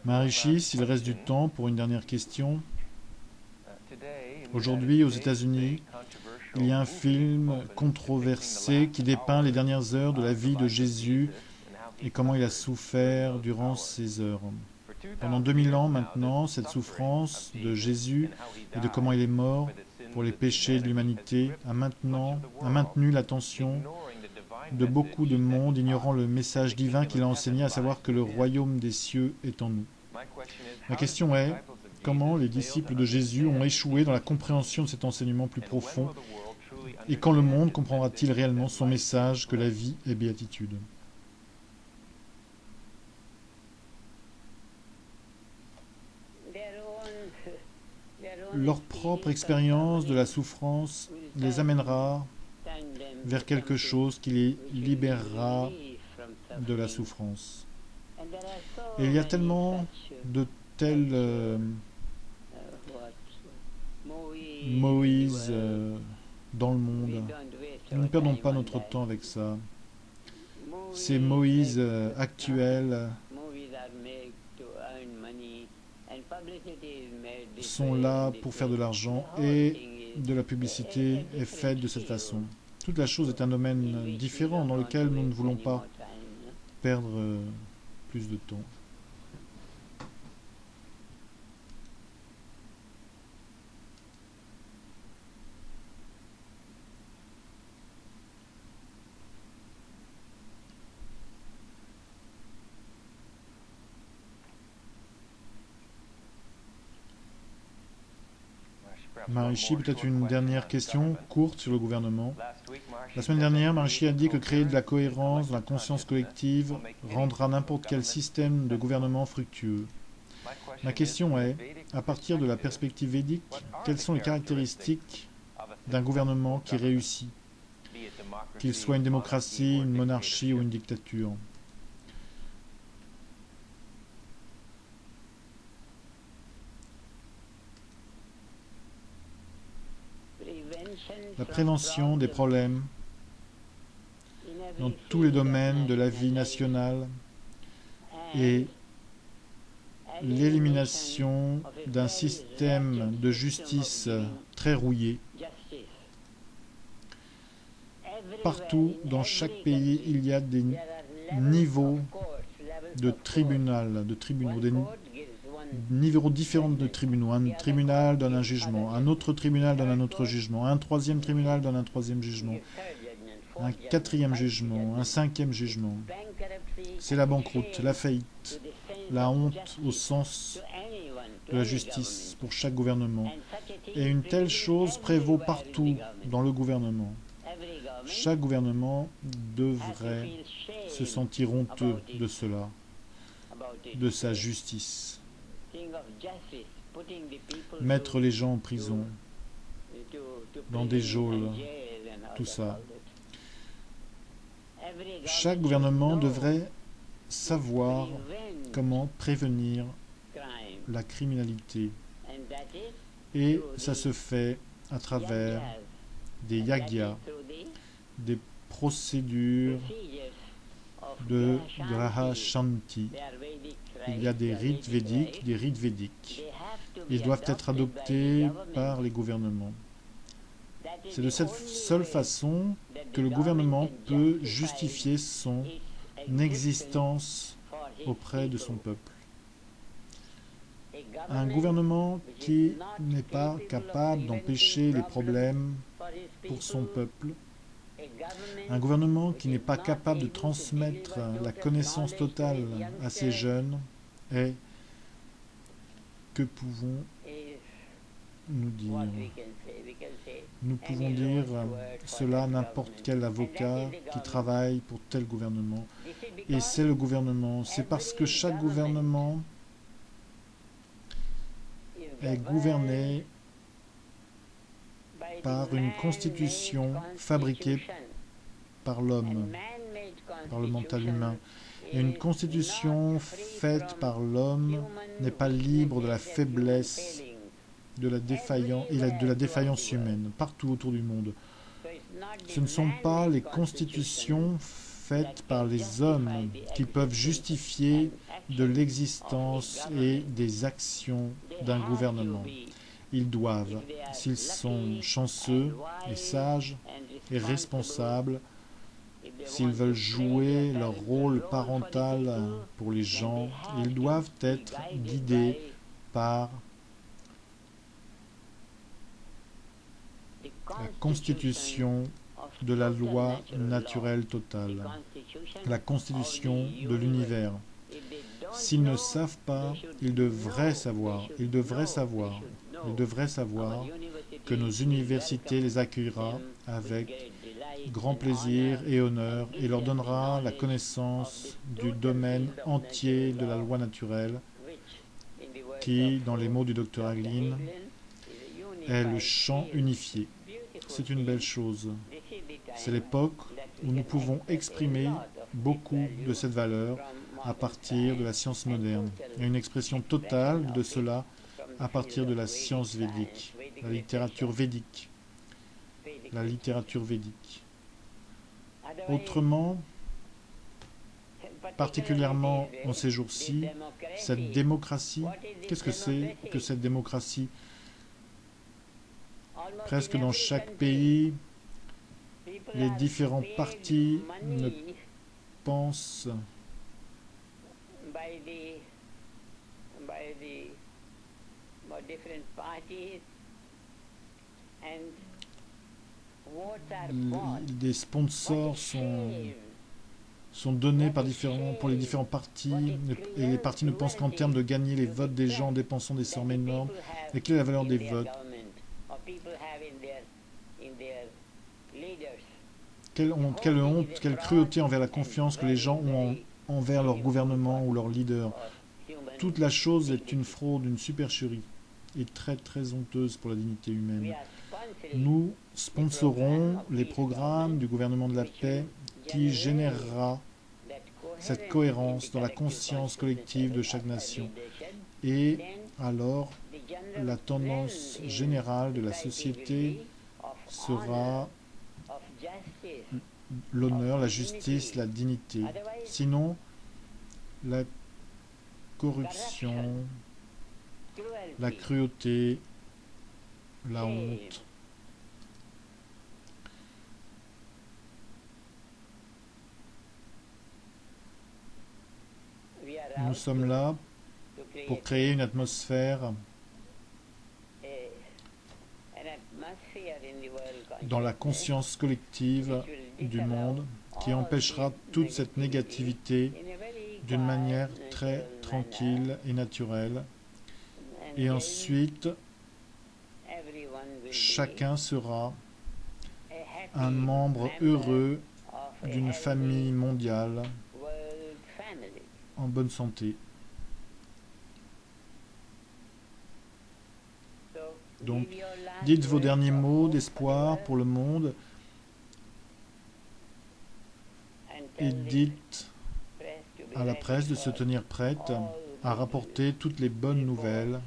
Maharishi, s'il reste du temps pour une dernière question. Aujourd'hui, aux États-Unis, il y a un film controversé qui dépeint les dernières heures de la vie de Jésus et comment il a souffert durant ces heures. Pendant 2000 ans maintenant, cette souffrance de Jésus et de comment il est mort pour les péchés de l'humanité a maintenu l'attention de beaucoup de monde, ignorant le message divin qu'il a enseigné, à savoir que le royaume des cieux est en nous. Ma question est, comment les disciples de Jésus ont échoué dans la compréhension de cet enseignement plus profond, et quand le monde comprendra-t-il réellement son message que la vie est béatitude? Leur propre expérience de la souffrance les amènera vers quelque chose qui les libérera de la souffrance. Et il y a tellement de tels Moïse dans le monde. Nous ne perdons pas notre temps avec ça. Ces Moïse actuels sont là pour faire de l'argent et de la publicité est faite de cette façon. Toute la chose est un domaine différent dans lequel nous ne voulons pas perdre plus de temps. Maharishi, peut-être une dernière question courte sur le gouvernement. La semaine dernière, Maharishi a dit que créer de la cohérence dans la conscience collective rendra n'importe quel système de gouvernement fructueux. Ma question est, à partir de la perspective védique, quelles sont les caractéristiques d'un gouvernement qui réussit, qu'il soit une démocratie, une monarchie ou une dictature? La prévention des problèmes dans tous les domaines de la vie nationale et l'élimination d'un système de justice très rouillé. Partout, dans chaque pays, il y a des niveaux de tribunaux, des niveaux différents de tribunaux. Un tribunal donne un jugement, un autre tribunal donne un autre jugement, un troisième tribunal donne un troisième jugement, un quatrième jugement, un cinquième jugement. C'est la banqueroute, la faillite, la honte au sens de la justice pour chaque gouvernement. Et une telle chose prévaut partout dans le gouvernement. Chaque gouvernement devrait se sentir honteux de cela, de sa justice. Mettre les gens en prison, dans des geôles, tout ça. Chaque gouvernement devrait savoir comment prévenir la criminalité. Et ça se fait à travers des yagyas, des procédures de Graha Shanti. Il y a des rites védiques. Ils doivent être adoptés par les gouvernements. C'est de cette seule façon que le gouvernement peut justifier son existence auprès de son peuple. Un gouvernement qui n'est pas capable d'empêcher les problèmes pour son peuple, un gouvernement qui n'est pas capable de transmettre la connaissance totale à ses jeunes, est, que pouvons-nous dire? Nous pouvons dire cela à n'importe quel avocat qui travaille pour tel gouvernement. Et c'est le gouvernement. C'est parce que chaque gouvernement est gouverné par une constitution fabriquée par l'homme, par le mental humain. Et une constitution faite par l'homme n'est pas libre de la faiblesse, de la défaillance humaine, partout autour du monde. Ce ne sont pas les constitutions faites par les hommes qui peuvent justifier de l'existence et des actions d'un gouvernement. Ils doivent, s'ils sont chanceux et sages et responsables, s'ils veulent jouer leur rôle parental pour les gens, ils doivent être guidés par la constitution de la loi naturelle totale, la constitution de l'univers. S'ils ne savent pas, ils devraient savoir, ils devraient savoir, ils devraient savoir que nos universités les accueillera avec grand plaisir et honneur et leur donnera la connaissance du domaine entier de la loi naturelle qui, dans les mots du docteur Hagelin, est le champ unifié. C'est une belle chose. C'est l'époque où nous pouvons exprimer beaucoup de cette valeur à partir de la science moderne. Il y a une expression totale de cela à partir de la science védique, la littérature védique. La littérature védique. Autrement, particulièrement en ces jours-ci, cette démocratie, qu'est-ce que c'est que cette démocratie? Presque dans chaque pays, les différents partis ne pensent des sponsors sont donnés pour les différents partis et les partis ne pensent qu'en termes de gagner les votes des gens en dépensant des sommes énormes. Et quelle est la valeur des votes? Quelle honte, quelle cruauté envers la confiance que les gens ont envers leur gouvernement ou leur leader. Toute la chose est une fraude, une supercherie et très très honteuse pour la dignité humaine. Nous sponsorons les programmes du gouvernement de la paix qui générera cette cohérence dans la conscience collective de chaque nation. Et alors, la tendance générale de la société sera l'honneur, la justice, la dignité. Sinon, la corruption, la cruauté, la honte. Nous sommes là pour créer une atmosphère dans la conscience collective du monde qui empêchera toute cette négativité d'une manière très tranquille et naturelle. Et ensuite, chacun sera un membre heureux d'une famille mondiale en bonne santé. Donc, dites vos derniers mots d'espoir pour le monde et dites à la presse de se tenir prête à rapporter toutes les bonnes nouvelles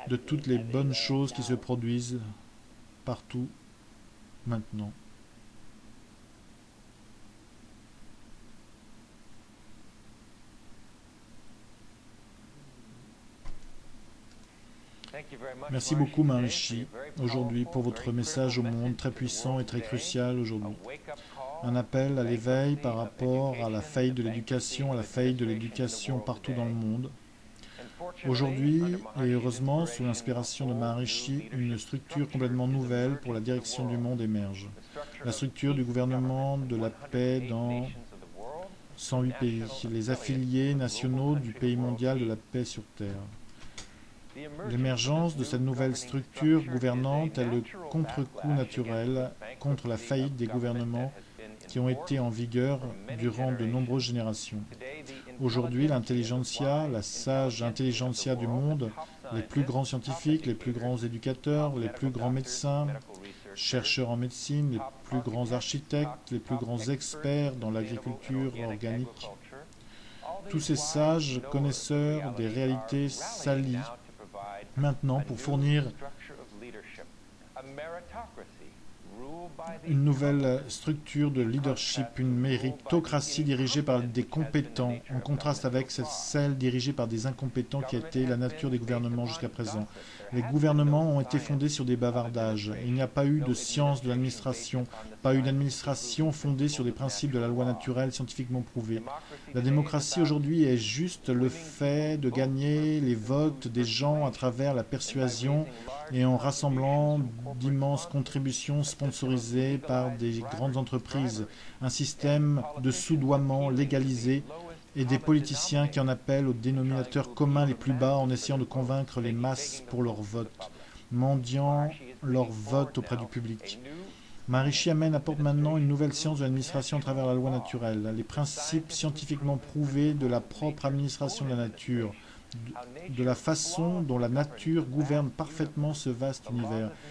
de toutes les bonnes choses qui se produisent partout maintenant. Merci beaucoup Maharishi aujourd'hui pour votre message au monde très puissant et très crucial aujourd'hui. Un appel à l'éveil par rapport à la faillite de l'éducation, à la faillite de l'éducation partout dans le monde. Aujourd'hui, et heureusement, sous l'inspiration de Maharishi, une structure complètement nouvelle pour la direction du monde émerge. La structure du gouvernement de la paix dans 108 pays, les affiliés nationaux du pays mondial de la paix sur Terre. L'émergence de cette nouvelle structure gouvernante est le contre-coup naturel contre la faillite des gouvernements qui ont été en vigueur durant de nombreuses générations. Aujourd'hui, l'intelligentsia, la sage intelligentsia du monde, les plus grands scientifiques, les plus grands éducateurs, les plus grands médecins, chercheurs en médecine, les plus grands architectes, les plus grands experts dans l'agriculture organique, tous ces sages connaisseurs des réalités s'allient maintenant pour fournir une nouvelle structure de leadership, une méritocratie dirigée par des compétents, en contraste avec celle dirigée par des incompétents qui était la nature des gouvernements jusqu'à présent. Les gouvernements ont été fondés sur des bavardages. Il n'y a pas eu de science de l'administration, pas eu d'administration fondée sur des principes de la loi naturelle scientifiquement prouvés. La démocratie aujourd'hui est juste le fait de gagner les votes des gens à travers la persuasion et en rassemblant d'immenses contributions sponsorisées par des grandes entreprises, un système de soudoiement légalisé et des politiciens qui en appellent aux dénominateurs communs les plus bas en essayant de convaincre les masses pour leur vote, mendiant leur vote auprès du public. Maharishi Amen apporte maintenant une nouvelle science de l'administration à travers la loi naturelle, les principes scientifiquement prouvés de la propre administration de la nature, de la façon dont la nature gouverne parfaitement ce vaste univers.